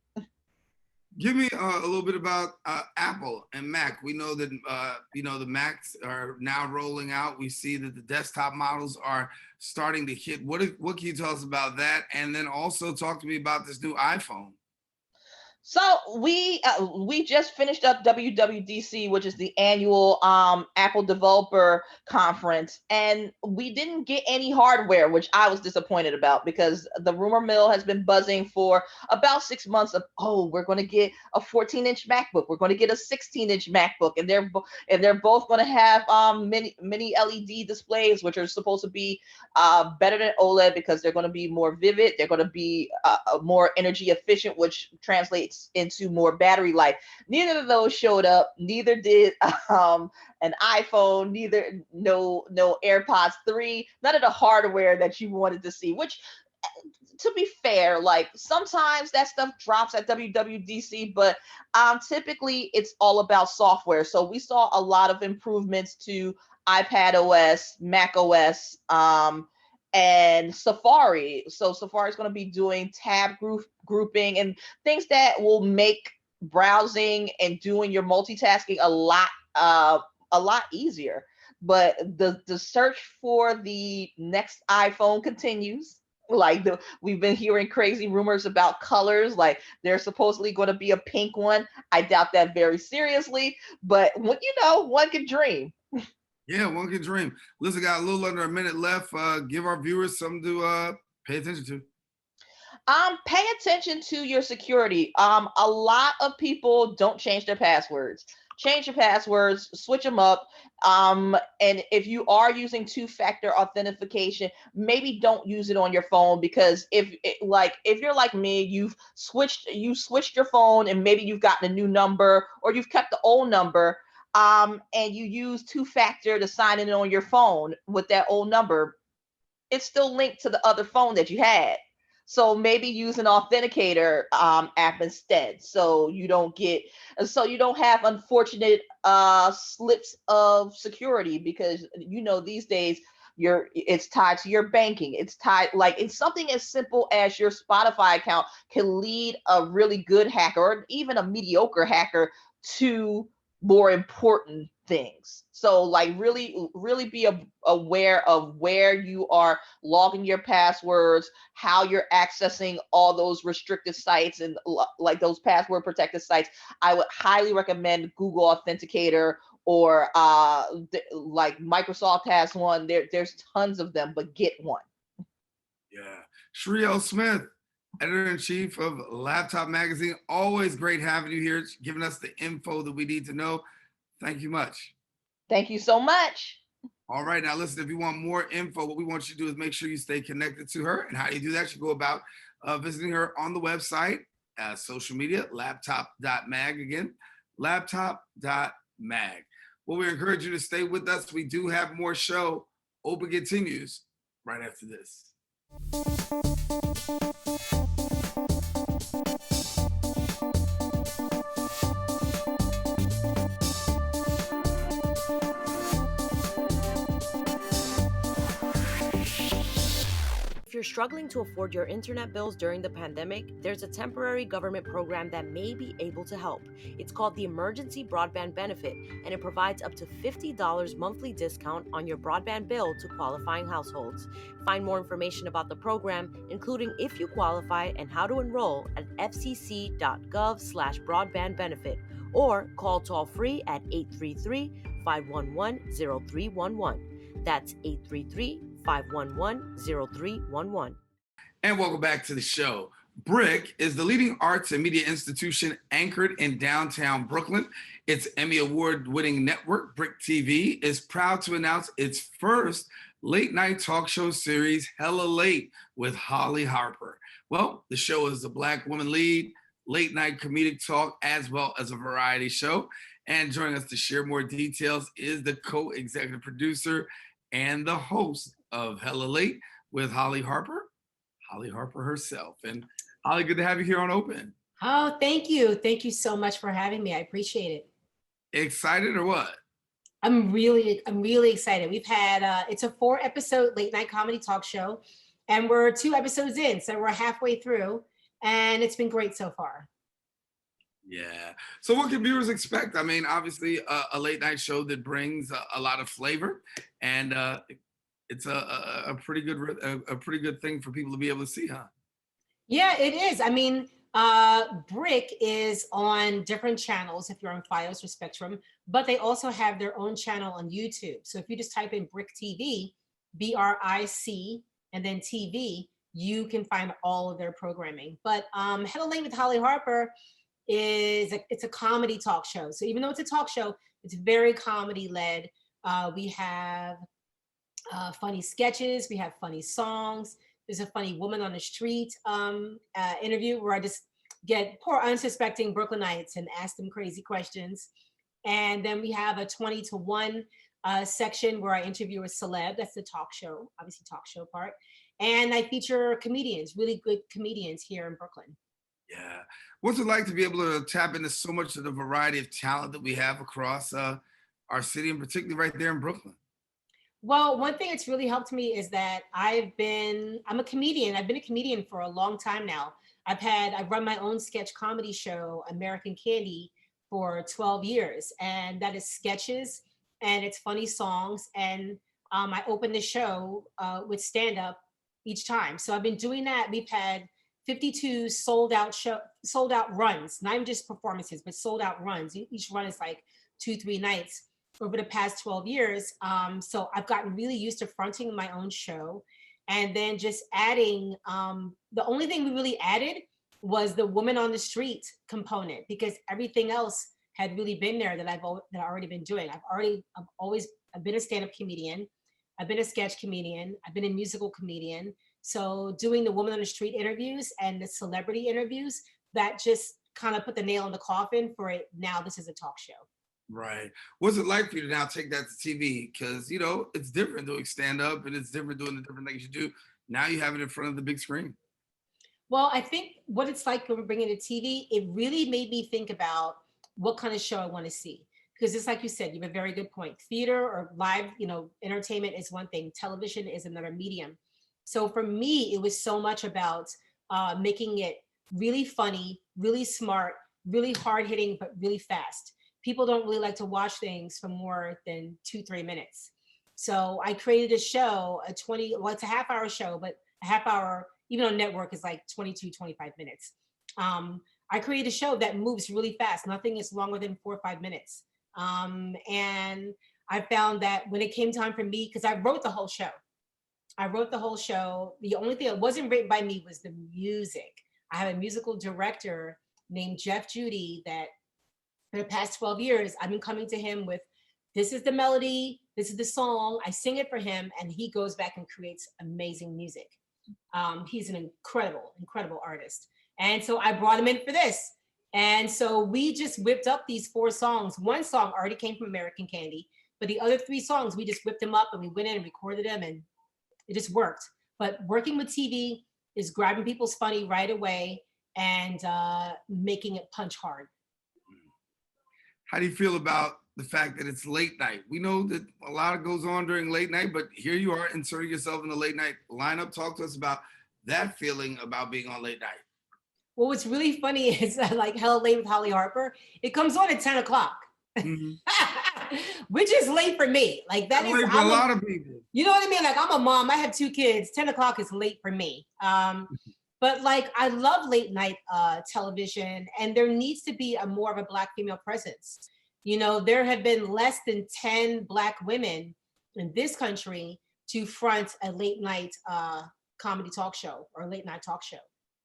Give me a little bit about Apple and Mac. We know that the Macs are now rolling out. We see that the desktop models are starting to hit. What can you tell us about that? And then also talk to me about this new iPhone. So we just finished up WWDC, which is the annual Apple Developer Conference, and we didn't get any hardware, which I was disappointed about, because the rumor mill has been buzzing for about 6 months of, we're going to get a 14-inch MacBook, we're going to get a 16-inch MacBook, and they're both going to have mini LED displays, which are supposed to be better than OLED because they're going to be more vivid, they're going to be more energy efficient, which translates into more battery life. Neither of those showed up. Neither did an iPhone. No AirPods 3. None of the hardware that you wanted to see. Which, to be fair, like sometimes that stuff drops at WWDC, but typically it's all about software. So we saw a lot of improvements to iPad OS, Mac OS, and Safari. So Safari is going to be doing tab grouping and things that will make browsing and doing your multitasking a lot easier. But the search for the next iPhone continues. Like we've been hearing crazy rumors about colors. Like there's supposedly going to be a pink one. I doubt that very seriously, but one can dream. Yeah, one can dream. Listen, got a little under a minute left. Give our viewers something to pay attention to. Pay attention to your security. A lot of people don't change their passwords. Change your passwords, switch them up. And if you are using two-factor authentication, maybe don't use it on your phone, because if you're like me, you switched your phone and maybe you've gotten a new number or you've kept the old number. And you use two-factor to sign in on your phone with that old number, it's still linked to the other phone that you had. So maybe use an authenticator app instead, so you don't have unfortunate slips of security, because these days it's tied to your banking. It's something as simple as your Spotify account can lead a really good hacker or even a mediocre hacker to more important things. So really be aware of where you are logging your passwords, how you're accessing all those restricted sites and like those password protected sites. I would highly recommend Google Authenticator, or like Microsoft has one. There's tons of them, but get one. Yeah. Sherri L. Smith, editor-in-chief of Laptop Magazine. Always great having you here, giving us the info that we need to know. Thank you much. Thank you so much. All right, now listen, if you want more info, what we want you to do is make sure you stay connected to her. And how do you do that? You go about visiting her on the website, social media, laptop.mag, again, laptop.mag. Well, we encourage you to stay with us. We do have more show. Open continues right after this. If you're struggling to afford your internet bills during the pandemic, there's a temporary government program that may be able to help. It's called the Emergency Broadband Benefit, and it provides up to $50 monthly discount on your broadband bill to qualifying households. Find more information about the program, including if you qualify and how to enroll, at fcc.gov/broadbandbenefit, or call toll-free at 833-511-0311. That's 833-511-0311. And welcome back to the show. BRIC is the leading arts and media institution anchored in downtown Brooklyn. Its Emmy Award-winning network, BRIC TV, is proud to announce its first late-night talk show series, Hella Late, with Hollie Harper. Well, the show is a Black woman lead, late-night comedic talk, as well as a variety show. And joining us to share more details is the co-executive producer and the host of Hella Late with Hollie Harper herself. And Hollie, good to have you here on Open. Oh, thank you. Thank you so much for having me. I appreciate it. Excited or what? I'm really excited. We've had, it's a 4-episode late night comedy talk show, and we're 2 episodes in, so we're halfway through, and it's been great so far. Yeah. So what can viewers expect? I mean, obviously a late night show that brings a lot of flavor, and it's a pretty good thing for people to be able to see, huh? Yeah, it is. I mean, BRIC is on different channels if you're on Fios or Spectrum, but they also have their own channel on YouTube. So if you just type in BRIC TV, BRIC, and then TV, you can find all of their programming. But Hella Late with Hollie Harper it's a comedy talk show. So even though it's a talk show, it's very comedy led. We have funny sketches, we have funny songs. There's a funny woman on the street interview where I just get poor unsuspecting Brooklynites and ask them crazy questions. And then we have a 20 to 1 section where I interview a celeb. That's the talk show, obviously talk show part. And I feature comedians, really good comedians here in Brooklyn. Yeah. What's it like to be able to tap into so much of the variety of talent that we have across our city, and particularly right there in Brooklyn? Well, one thing that's really helped me is that I'm a comedian. I've been a comedian for a long time now. I've run my own sketch comedy show, American Candy, for 12 years. And that is sketches and it's funny songs. And I open the show with stand-up each time. So I've been doing that. We've had 52 sold out runs, not even just performances, but sold out runs. Each run is like 2-3 nights over the past 12 years. So I've gotten really used to fronting my own show, and then just adding, the only thing we really added was the woman on the street component, because everything else had really been there that I've already been doing. I've been a stand-up comedian, I've been a sketch comedian, I've been a musical comedian. So doing the woman on the street interviews and the celebrity interviews, that just kind of put the nail in the coffin for it. Now this is a talk show. Right. What's it like for you to now take that to TV? Because, you know, it's different doing stand-up and it's different doing the different things you do. Now you have it in front of the big screen. Well, I think what it's like when we're bringing it to TV, it really made me think about what kind of show I want to see. Because it's like you said, you have a very good point. Theater or live, entertainment is one thing. Television is another medium. So for me, it was so much about making it really funny, really smart, really hard-hitting, but really fast. People don't really like to watch things for more than 2-3 minutes. So I created a show, it's a half-hour show, but a half hour, even on network, is like 22-25 minutes. I created a show that moves really fast. Nothing is longer than 4 or 5 minutes. And I found that when it came time for me, because I wrote the whole show. The only thing that wasn't written by me was the music. I have a musical director named Jeff Judy that for the past 12 years, I've been coming to him with, this is the melody, this is the song, I sing it for him, and he goes back and creates amazing music. He's an incredible artist. And so I brought him in for this. And so we just whipped up these 4 songs. One song already came from American Candy, but the other 3 songs, we just whipped them up and we went in and recorded them, and It just worked. But working with TV is grabbing people's funny right away and making it punch hard. How do you feel about the fact that it's late night? We know that a lot goes on during late night, but here you are inserting yourself in the late night lineup. Talk to us about that feeling about being on late night. Well, what's really funny is like Hella Late with Hollie Harper. It comes on at 10 o'clock, which is late for me. Like that is late for a lot of people. You know what I mean? Like I'm a mom. I have 2 kids. 10 o'clock is late for me. But like I love late night television, and there needs to be more of a Black female presence. You know, there have been less than 10 Black women in this country to front a late night comedy talk show or late night talk show.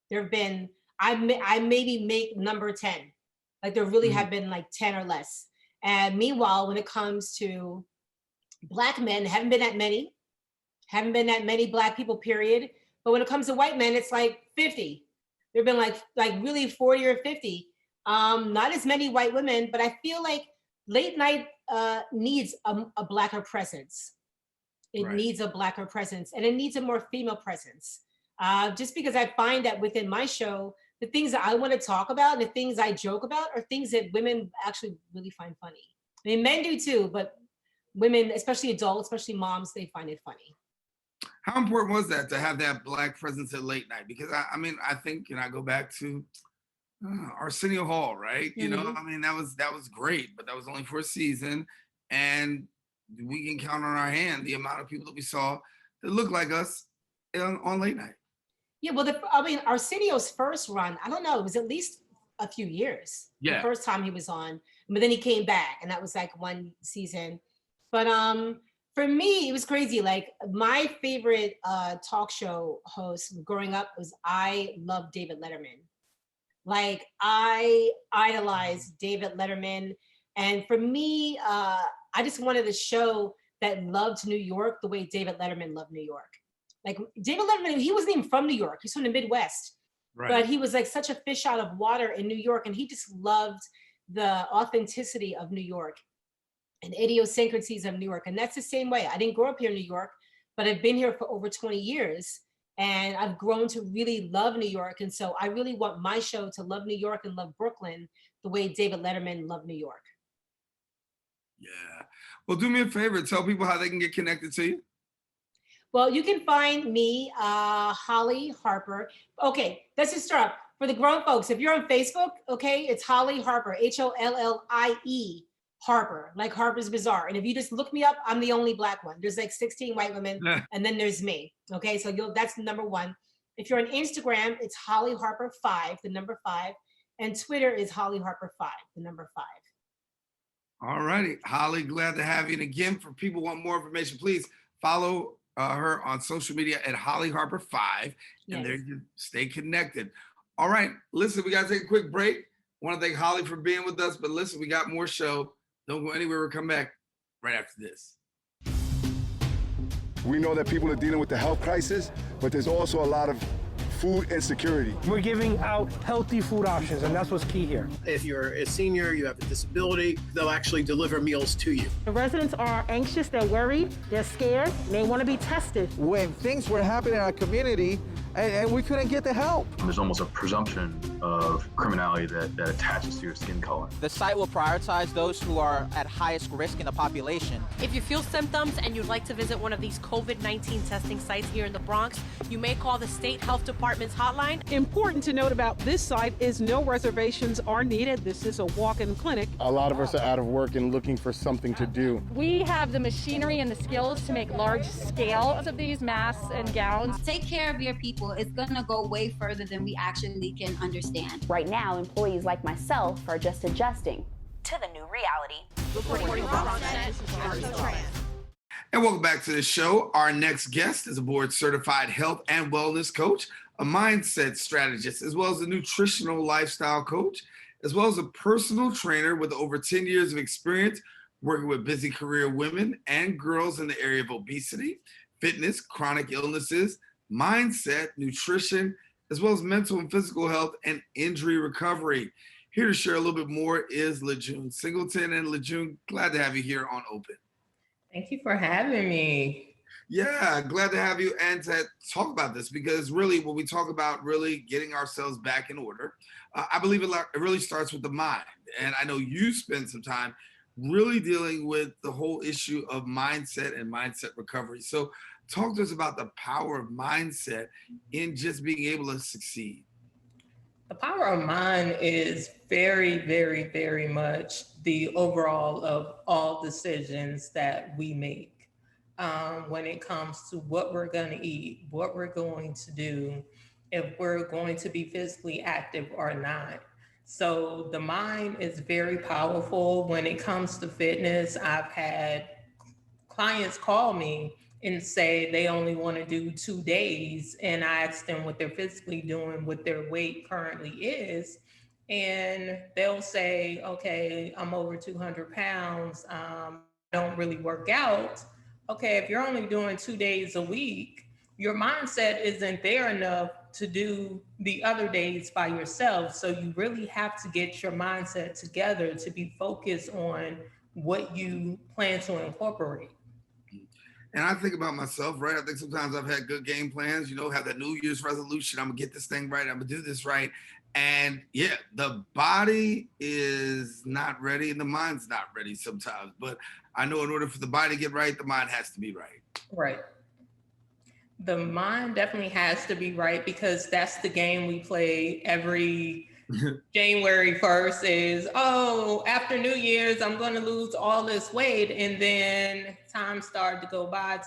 There have been, I maybe make number 10. Like there really have been like 10 or less. And meanwhile, when it comes to Black men, haven't been that many Black people, period. But when it comes to white men, it's like 50. There've been like really 40 or 50. Not as many white women, but I feel like late night needs a Blacker presence. It needs a Blacker presence, and it needs a more female presence. Just because I find that within my show, the things that I want to talk about and the things I joke about are things that women actually really find funny. I mean, men do too, but women, especially adults, especially moms, they find it funny. How important was that to have that Black presence at late night? Because I mean, I think, I go back to Arsenio Hall, right? You know, I mean, that was great, but that was only for a season. And we can count on our hand the amount of people that we saw that look like us on late night. Yeah, well, I mean, Arsenio's first run, I don't know, it was at least a few years. Yeah. The first time he was on, but then he came back, and that was like one season. But for me, it was crazy. Like my favorite talk show host growing up was, I loved David Letterman. Like I idolized David Letterman. And for me, I just wanted a show that loved New York the way David Letterman loved New York. Like David Letterman, he wasn't even from New York. He's from the Midwest. Right. But he was like such a fish out of water in New York. And he just loved the authenticity of New York and idiosyncrasies of New York. And that's the same way. I didn't grow up here in New York, but I've been here for over 20 years. And I've grown to really love New York. And so I really want my show to love New York and love Brooklyn the way David Letterman loved New York. Yeah. Well, do me a favor. Tell people how they can get connected to you. Well, you can find me, Hollie Harper. Okay, let's just start. For the grown folks, if you're on Facebook, okay, it's Hollie Harper, Hollie Harper, like Harper's Bazaar. And if you just look me up, I'm the only Black one. There's like 16 white women, and then there's me. Okay, so that's number one. If you're on Instagram, it's Hollie Harper 5, the number 5, and Twitter is Hollie Harper 5, the number 5. All righty, Hollie, glad to have you. And again, for people who want more information, please follow her on social media at Hollie Harper 5, and there you stay connected. All right, listen, we got to take a quick break. I want to thank Hollie for being with us, but listen, we got more show. Don't go anywhere. We'll come back right after this. We know that people are dealing with the health crisis, but there's also a lot of food insecurity. We're giving out healthy food options, and that's what's key here. If you're a senior, you have a disability, they'll actually deliver meals to you. The residents are anxious, they're worried, they're scared, and they want to be tested. When things were happening in our community, and we couldn't get the help. There's almost a presumption of criminality that attaches to your skin color. The site will prioritize those who are at highest risk in the population. If you feel symptoms and you'd like to visit one of these COVID-19 testing sites here in the Bronx, you may call the State Health Department's hotline. Important to note about this site is no reservations are needed. This is a walk-in clinic. A lot of us are out of work and looking for something to do. We have the machinery and the skills to make large scales of these masks and gowns. Take care of your people. It's going to go way further than we actually can understand. Right now, employees like myself are just adjusting to the new reality. Reporting from And welcome back to the show. Our next guest is a board-certified health and wellness coach, a mindset strategist, as well as a nutritional lifestyle coach, as well as a personal trainer with over 10 years of experience working with busy career women and girls in the area of obesity, fitness, chronic illnesses, mindset, nutrition, as well as mental and physical health and injury recovery. Here to share a little bit more is LaJune Singleton. And LaJune, glad to have you here on Open. Thank you for having me. Yeah, glad to have you and to talk about this because really, when we talk about really getting ourselves back in order, I believe it really starts with the mind. And I know you spend some time really dealing with the whole issue of mindset and mindset recovery. So, talk to us about the power of mindset in just being able to succeed. The power of mind is very, very, very much the overall of all decisions that we make when it comes to what we're going to eat, what we're going to do, if we're going to be physically active or not. So the mind is very powerful when it comes to fitness. I've had clients call me and say they only want to do 2 days, and I ask them what they're physically doing, what their weight currently is, and they'll say, okay, I'm over 200 pounds, don't really work out. Okay, if you're only doing 2 days a week, your mindset isn't there enough to do the other days by yourself. So you really have to get your mindset together to be focused on what you plan to incorporate. And I think about myself, right? I think sometimes I've had good game plans, have that New Year's resolution. I'm gonna get this thing right. I'm gonna do this right. And yeah, the body is not ready and the mind's not ready sometimes. But I know in order for the body to get right, the mind has to be right. Right. The mind definitely has to be right because that's the game we play every January 1st is, oh, after New Year's, I'm going to lose all this weight. And then time started to go by,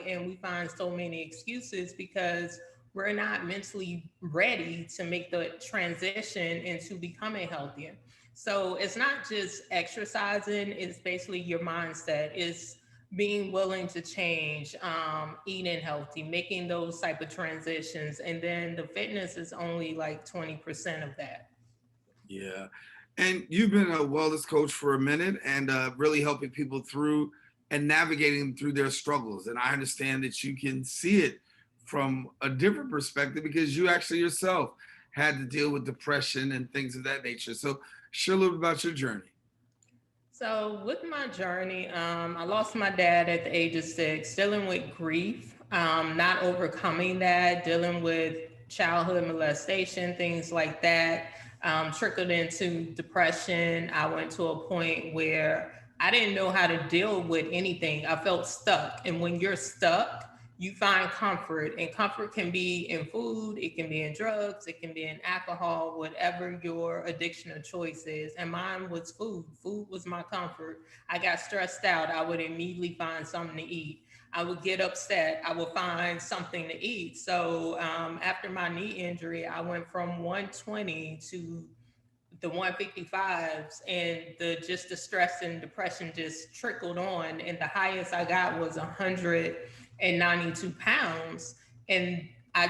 and we find so many excuses because we're not mentally ready to make the transition into becoming healthier. So it's not just exercising, it's basically your mindset. It's being willing to change, eating healthy, making those type of transitions. And then the fitness is only like 20% of that. Yeah. And you've been a wellness coach for a minute and really helping people through and navigating through their struggles. And I understand that you can see it from a different perspective because you actually yourself had to deal with depression and things of that nature. So share a little bit about your journey. So with my journey, I lost my dad at the age of 6, dealing with grief, not overcoming that, dealing with childhood molestation, things like that, trickled into depression. I went to a point where I didn't know how to deal with anything. I felt stuck. And when you're stuck, you find comfort, and comfort can be in food, it can be in drugs, it can be in alcohol, whatever your addiction of choice is. And mine was food. Food was my comfort. I got stressed out, I would immediately find something to eat. I would get upset, I would find something to eat. So after my knee injury, I went from 120 to the 155s, and the stress and depression just trickled on. And the highest I got was 192 pounds. And I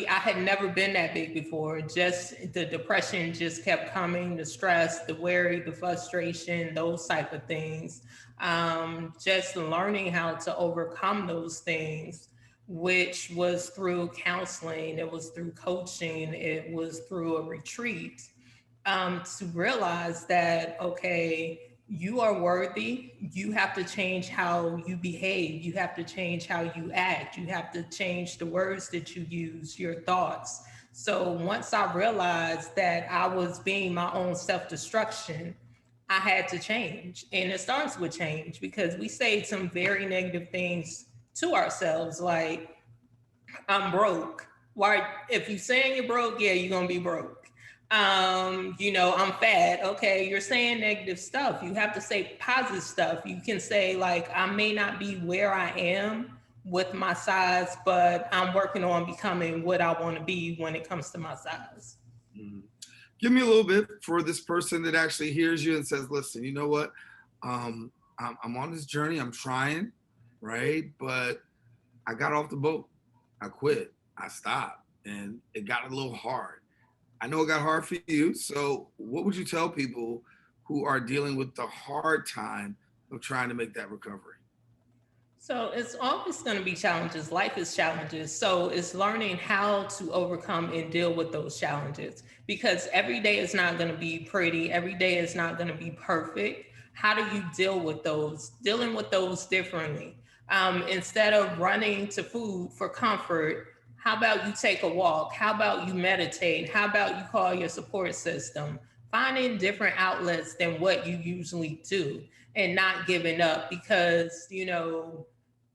had never been that big before. Just the depression just kept coming, the stress, the worry, the frustration, those type of things. Just learning how to overcome those things, which was through counseling, it was through coaching, it was through a retreat. To realize that, okay, you are worthy. You have to change how you behave. You have to change how you act. You have to change the words that you use, your thoughts. So once I realized that I was being my own self-destruction, I had to change. And it starts with change because we say some very negative things to ourselves, like, I'm broke. Why? If you're saying you're broke, yeah, you're going to be broke. I'm fat. Okay, you're saying negative stuff. You have to say positive stuff. You can say, like, I may not be where I am with my size, but I'm working on becoming what I want to be when it comes to my size. Mm-hmm. Give me a little bit for this person that actually hears you and says, listen, you know what? I'm on this journey. I'm trying, right? But I got off the boat. I quit. I stopped. And it got a little hard. I know it got hard for you. So what would you tell people who are dealing with the hard time of trying to make that recovery? So it's always going to be challenges. Life is challenges. So it's learning how to overcome and deal with those challenges, because every day is not going to be pretty. Every day is not going to be perfect. How do you deal with those? Dealing with those differently. Instead of running to food for comfort, how about you take a walk? How about you meditate? How about you call your support system? Finding different outlets than what you usually do and not giving up, because, you know,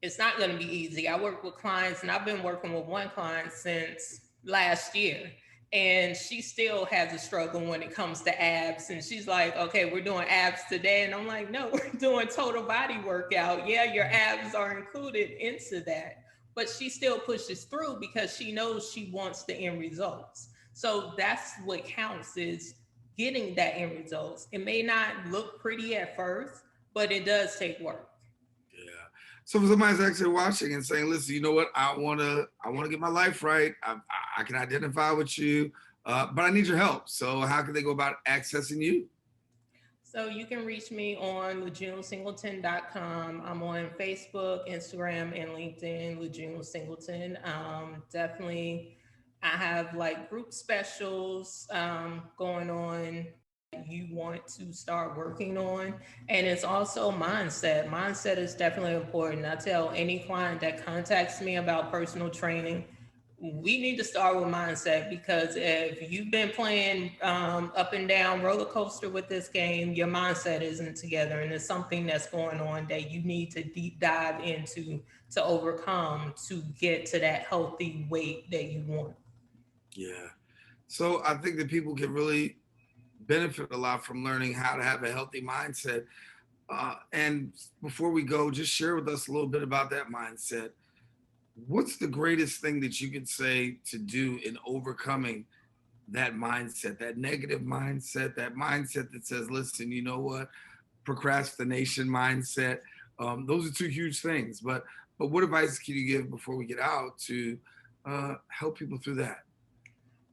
it's not going to be easy. I work with clients, and I've been working with one client since last year, and she still has a struggle when it comes to abs. And she's like, okay, we're doing abs today. And I'm like, no, we're doing total body workout. Yeah, your abs are included into that, but she still pushes through because she knows she wants the end results. So that's what counts, is getting that end results. It may not look pretty at first, but it does take work. Yeah. So if somebody's actually watching and saying, listen, you know what, I want to get my life right. I can identify with you, but I need your help. So how can they go about accessing you? So you can reach me on LaJuneSingleton.com. I'm on Facebook, Instagram, and LinkedIn, LaJune Singleton. Definitely, I have like group specials going on you want to start working on. And it's also mindset. Mindset is definitely important. I tell any client that contacts me about personal training, we need to start with mindset, because if you've been playing up and down roller coaster with this game, your mindset isn't together, and it's something that's going on that you need to deep dive into to overcome to get to that healthy weight that you want. Yeah. So I think that people can really benefit a lot from learning how to have a healthy mindset. And before we go, just share with us a little bit about that mindset. What's the greatest thing that you could say to do in overcoming that mindset, that negative mindset, that mindset that says, listen, you know what, procrastination mindset? Those are two huge things. But what advice can you give before we get out to help people through that?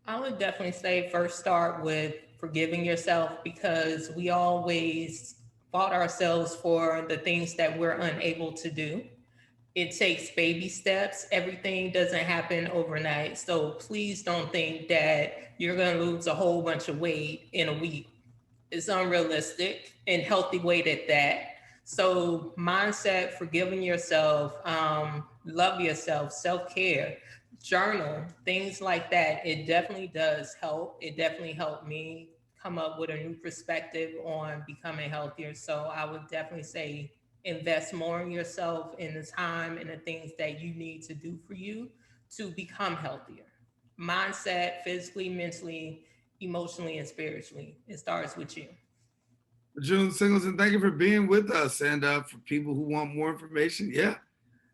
I would definitely say first start with forgiving yourself, because we always fault ourselves for the things that we're unable to do. It takes baby steps. Everything doesn't happen overnight. So please don't think that you're going to lose a whole bunch of weight in a week. It's unrealistic, and healthy weight at that. So mindset, forgiving yourself, love yourself, self-care, journal, things like that. It definitely does help. It definitely helped me come up with a new perspective on becoming healthier. So I would definitely say invest more in yourself, in the time and the things that you need to do for you to become healthier. Mindset, physically, mentally, emotionally, and spiritually. It starts with you. LaJune Singleton, thank you for being with us. And for people who want more information,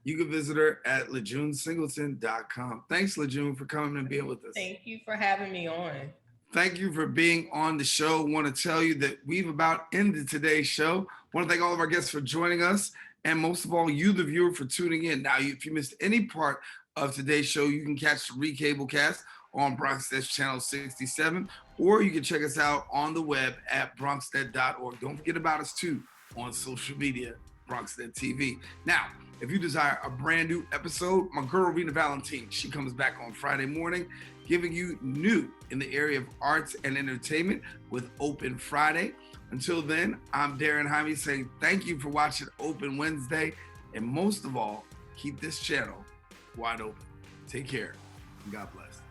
you can visit her at LaJuneSingleton.com. Thanks, LaJune, for coming and being with us. Thank you for having me on. Thank you for being on the show. I want to tell you that we've about ended today's show. I want to thank all of our guests for joining us, and most of all, you, the viewer, for tuning in. Now, if you missed any part of today's show, you can catch the recablecast on BronxNet Channel 67, or you can check us out on the web at BronxNet.org. Don't forget about us, too, on social media, BronxNet TV. Now, if you desire a brand new episode, my girl, Rena Valentine, she comes back on Friday morning, giving you new in the area of arts and entertainment with Open Friday. Until then, I'm Daren Jaime saying thank you for watching Open Wednesday. And most of all, keep this channel wide open. Take care and God bless.